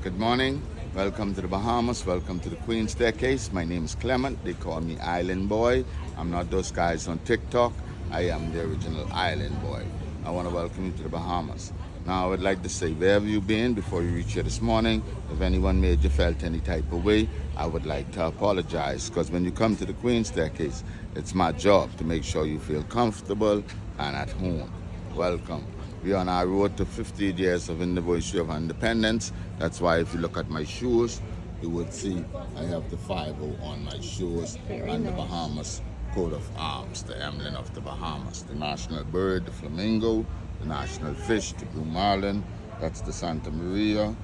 Good morning. Welcome to the Bahamas. Welcome to the Queen Staircase. My name is Clement. They call me Island Boy. I'm not those guys on TikTok. I am the original Island Boy. I want to welcome you to the Bahamas. Now, I would like to say, wherever you've been before you reach here this morning, if anyone made you felt any type of way, I would like to apologize. Because when you come to the Queen Staircase, it's my job to make sure you feel comfortable and at home. Welcome. We're on our road to 50 years of anniversary of independence. That's why if you look at my shoes, you would see I have the 50 on my shoes and the Bahamas coat of arms, the emblem of the Bahamas. The national bird, the flamingo, the national fish, the blue marlin, that's the Santa Maria,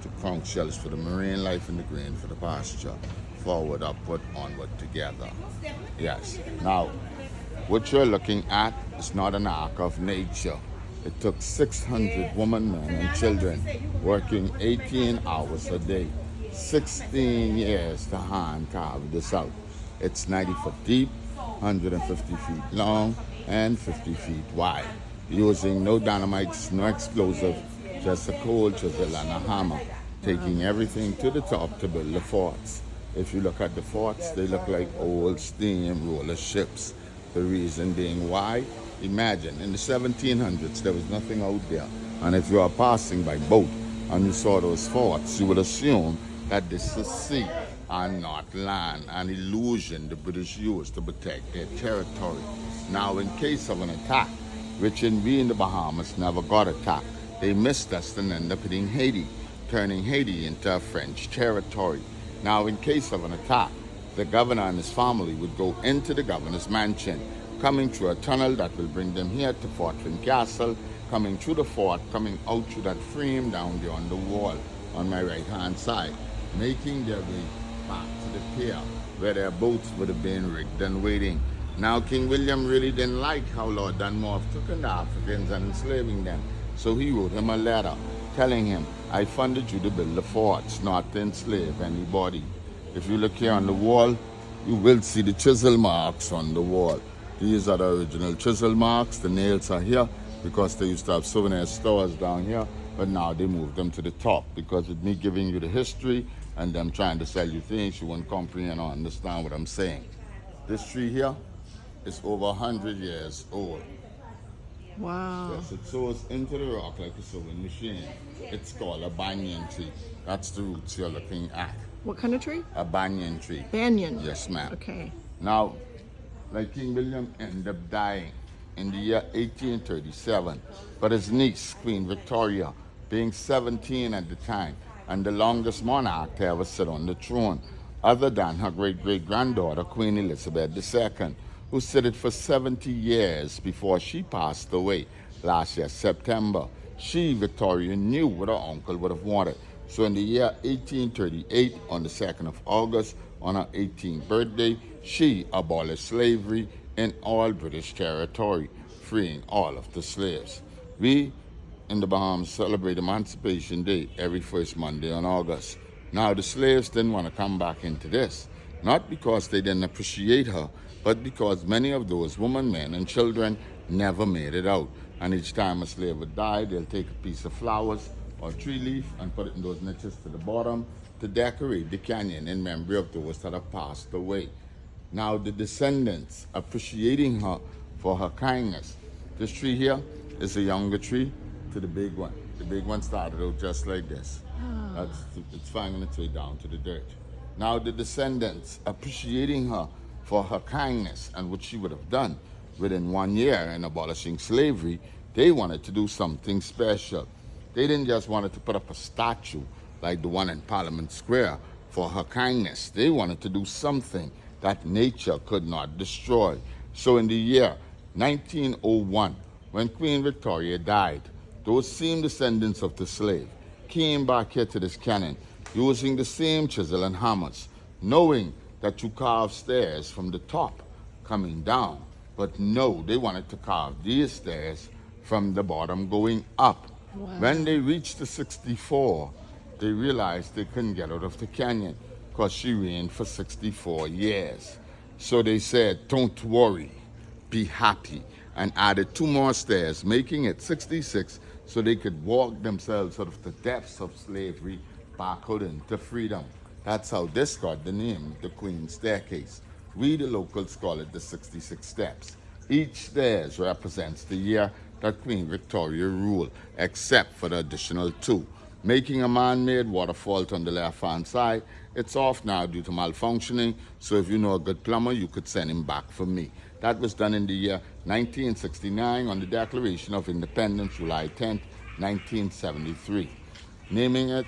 the conch shells for the marine life and the grain for the pasture. Forward, upward, onward, together. Yes. Now, what you're looking at is not an act of nature. It took 600 women, men, and children working 18 hours a day, 16 years to hand carve this out. It's 90 foot deep, 150 feet long, and 50 feet wide, using no dynamites, no explosive, just a cold chisel and a hammer, taking everything to the top to build the forts. If you look at the forts, they look like old steam roller ships. The reason being why? Imagine, in the 1700s, there was nothing out there. And if you are passing by boat and you saw those forts, you would assume that this is sea and not land, an illusion the British used to protect their territory. Now, in case of an attack, which we in the Bahamas never got attacked, they missed us and ended up hitting Haiti, turning Haiti into a French territory. Now, in case of an attack, the governor and his family would go into the governor's mansion, coming through a tunnel that will bring them here to Fort Flynn Castle, coming through the fort, coming out through that frame down there on the wall on my right hand side, making their way back to the pier where their boats would have been rigged and waiting. Now, King William really didn't like how Lord Dunmore took in the Africans and enslaving them, so he wrote him a letter telling him, I funded you to build the forts, not to enslave anybody. If you look here on the wall, you will see the chisel marks on the wall. These are the original chisel marks. The nails are here because they used to have souvenir stores down here, but now they moved them to the top because with me giving you the history and them trying to sell you things, you won't comprehend or understand what I'm saying. This tree here is over 100 years old. Wow. Yes, it sows into the rock like a sewing machine. It's called a banyan tree. That's the roots you're looking at. What kind of tree? A banyan tree. Banyan. Yes, ma'am. Okay. Now, like King William ended up dying in the year 1837, but his niece, Queen Victoria, being 17 at the time, and the longest monarch to ever sit on the throne, other than her great-great-granddaughter, Queen Elizabeth II, who sat for 70 years before she passed away last year, September. She, Victoria, knew what her uncle would have wanted. So in the year 1838, on the 2nd of August, on her 18th birthday, she abolished slavery in all British territory, freeing all of the slaves. We in the Bahamas celebrate Emancipation Day every first Monday in August. Now, the slaves didn't want to come back into this, not because they didn't appreciate her, but because many of those women, men, and children never made it out. And each time a slave would die, they'll take a piece of flowers or tree leaf and put it in those niches to the bottom to decorate the canyon in memory of those that have passed away. Now, the descendants appreciating her for her kindness. This tree here is a younger tree to the big one. The big one started out just like this. It's finding its way down to the dirt. Now, the descendants appreciating her for her kindness and what she would have done within 1 year in abolishing slavery, they wanted to do something special. They didn't just want to put up a statue like the one in Parliament Square for her kindness. They wanted to do something that nature could not destroy. So in the year 1901, when Queen Victoria died, those same descendants of the slave came back here to this canyon using the same chisel and hammers, knowing that you carve stairs from the top coming down. But no, they wanted to carve these stairs from the bottom going up. Wow. When they reached the 64, they realized they couldn't get out of the canyon because she reigned for 64 years. So they said, don't worry, be happy, and added 2 more stairs, making it 66 so they could walk themselves out of the depths of slavery backward into freedom. That's how this got the name, the Queen's Staircase. We, the locals, call it the 66 Steps. Each stairs represents the year that Queen Victoria ruled, except for the additional two. Making a man-made waterfall on the left-hand side, it's off now due to malfunctioning, so if you know a good plumber, you could send him back for me. That was done in the year 1969 on the Declaration of Independence, July 10th, 1973. Naming it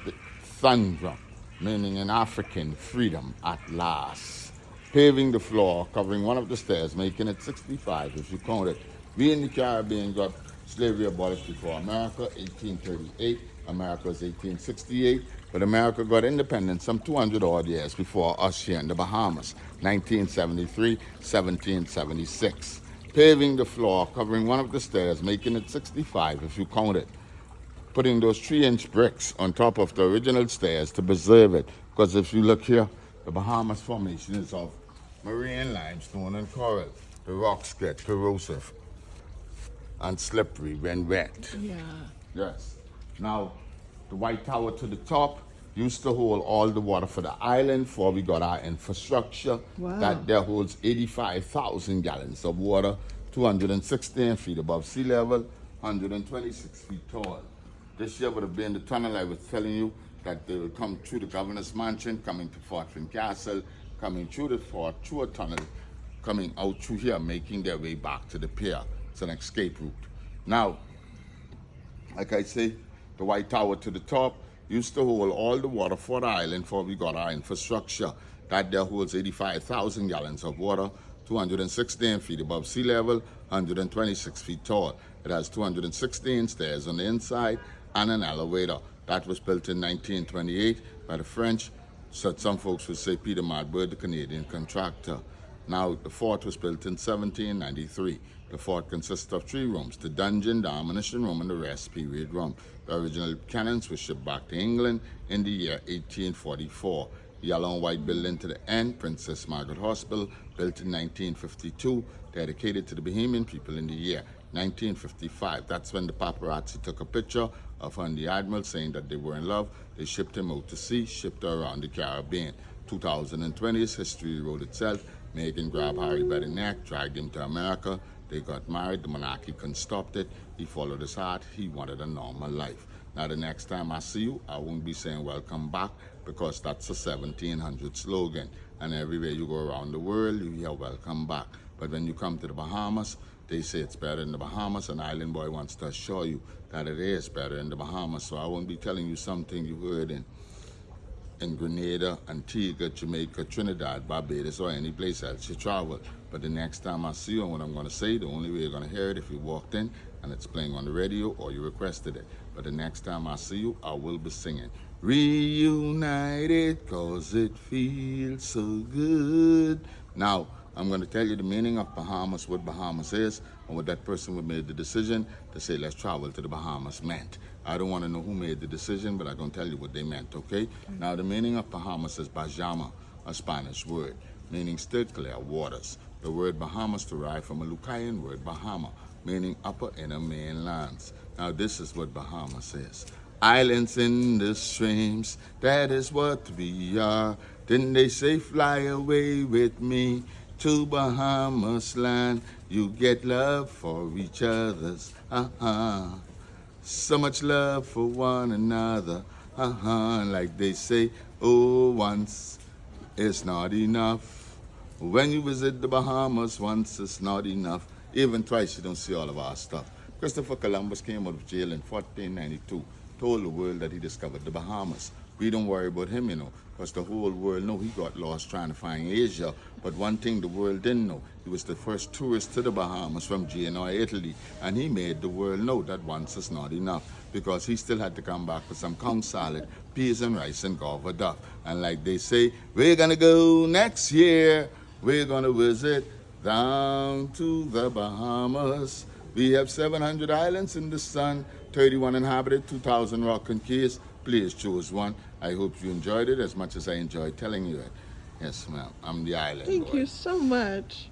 Thundrum, meaning in African, freedom at last. Paving the floor, covering one of the stairs, making it 65 if you count it. We in the Caribbean got slavery abolished before America, 1838. America was 1868, but America got independence some 200 odd years before us here in the Bahamas, 1973, 1776. Paving the floor, covering one of the stairs, making it 65 if you count it. Putting those 3-inch bricks on top of the original stairs to preserve it, because if you look here, the Bahamas formation is of marine limestone and coral. The rocks get corrosive and slippery when wet. Yeah. Yes. Now, the White Tower to the top used to hold all the water for the island before we got our infrastructure. Wow. That there holds 85,000 gallons of water, 216 feet above sea level, 126 feet tall. This year would have been the tunnel I was telling you that they will come through the governor's mansion, coming to Fort Fincastle, coming through the fort, through a tunnel, coming out through here, making their way back to the pier. It's an escape route. Now, like I say, the White Tower to the top used to hold all the water for the island before we got our infrastructure. That there holds 85,000 gallons of water, 216 feet above sea level, 126 feet tall. It has 216 stairs on the inside and an elevator. That was built in 1928 by the French. So some folks would say Peter Madberg, the Canadian contractor. Now, the fort was built in 1793. The fort consists of 3 rooms, the dungeon, the ammunition room, and the rest period room. The original cannons were shipped back to England in the year 1844. The yellow and white building to the end, Princess Margaret Hospital, built in 1952, dedicated to the Bahamian people in the year 1955. That's when the paparazzi took a picture of her and the Admiral saying that they were in love. They shipped him out to sea, shipped her around the Caribbean. 2020's history wrote itself. Meghan grabbed Harry by the neck, dragged him to America. They got married. The monarchy couldn't stop it. He followed his heart. He wanted a normal life. Now, the next time I see you, I won't be saying welcome back because that's a 1700 slogan. And everywhere you go around the world, you hear welcome back. But when you come to the Bahamas, they say it's better in the Bahamas. And Island Boy wants to assure you that it is better in the Bahamas. So I won't be telling you something you heard in Grenada, Antigua, Jamaica, Trinidad, Barbados, or any place else you travel. But the next time I see you and what I'm going to say, the only way you're going to hear it if you walked in and it's playing on the radio or you requested it. But the next time I see you, I will be singing Reunited, 'cause it feels so good. Now, I'm going to tell you the meaning of Bahamas, what Bahamas is, and what that person who made the decision to say, let's travel to the Bahamas meant. I don't want to know who made the decision, but I'm going to tell you what they meant, okay? Now, the meaning of Bahamas is Bajama, a Spanish word, meaning still clear waters. The word Bahamas derived from a Lucayan word, Bahama, meaning upper inner mainlands. Now, this is what Bahamas is. Islands in the streams, that is what we are. Didn't they say fly away with me to Bahamas land? You get love for each other's, so much love for one another, like they say, oh, once it's not enough. When you visit the Bahamas, once it's not enough. Even twice you don't see all of our stuff. Christopher Columbus came out of jail in 1492, told the world that he discovered the Bahamas. We don't worry about him, you know, because the whole world know he got lost trying to find Asia. But one thing the world didn't know, he was the first tourist to the Bahamas from Genoa, Italy. And he made the world know that once is not enough, because he still had to come back for some conch salad, peas and rice, and gobber duck. And like they say, we're going to go next year. We're going to visit down to the Bahamas. We have 700 islands in the sun, 31 inhabited, 2,000 rock and cays. Please choose one. I hope you enjoyed it as much as I enjoyed telling you it. Yes, ma'am. I'm the Island Boy. Thank you so much.